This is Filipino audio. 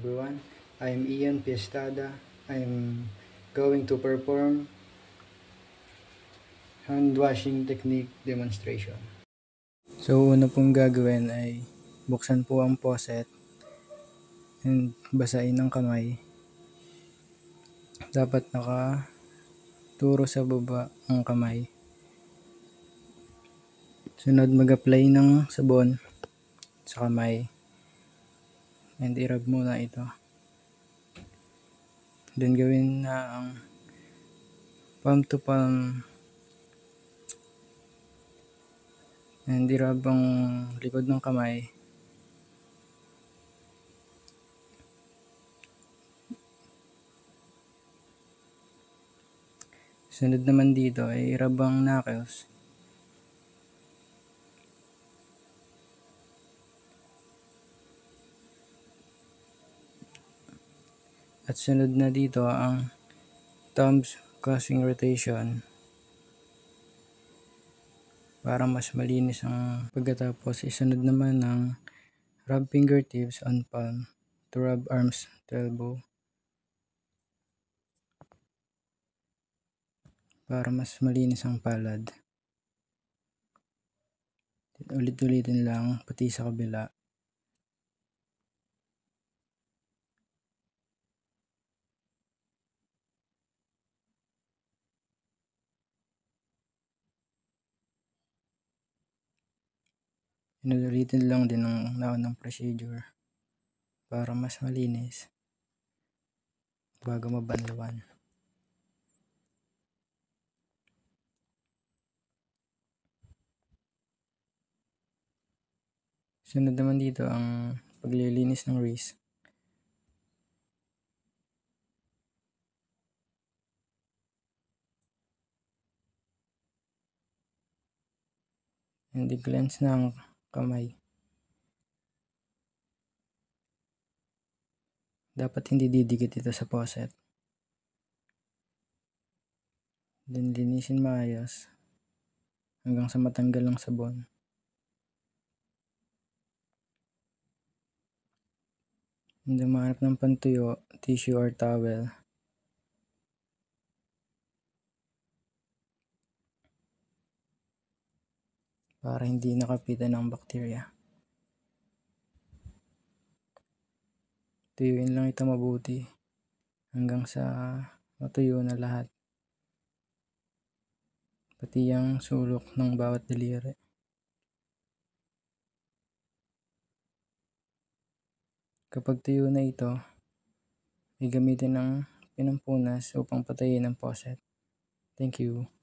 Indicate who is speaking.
Speaker 1: everyone. I'm Ian Piestada. I'm going to perform hand washing technique demonstration. So una pong gagawin ay buksan po ang faucet and basahin ang kamay. Dapat nakaturo sa baba ang kamay. Sunod mag-apply ng sabon sa kamay and i-rub muna ito. Then gawin na ang palm to palm and i-rub ang likod ng kamay. Sunod naman dito ay i-rub ang knuckles. At sunod na dito ang thumbs causing rotation para mas malinis ang pagkatapos. Isunod naman ang rub fingertips on palm to rub arms to elbow para mas malinis ang palad. Ulit-ulitin lang pati sa kabila. Inulitin lang din ang naunang procedure para mas malinis bago mabanlawan. Sunod naman dito ang paglilinis ng wrist. And i-cleanse na ang kamay. Dapat hindi didikit ito sa faucet. Then linisin maayos hanggang sa matanggal ang sabon. Hindi mahanap ng pantuyo, tissue or towel. Para hindi nakapitan ng bakterya. Tuyuin lang ito mabuti hanggang sa matuyo na lahat. Pati ang sulok ng bawat daliri. Kapag tuyo na ito, ay gamitin ng pinampunas upang patayin ang faucet. Thank you.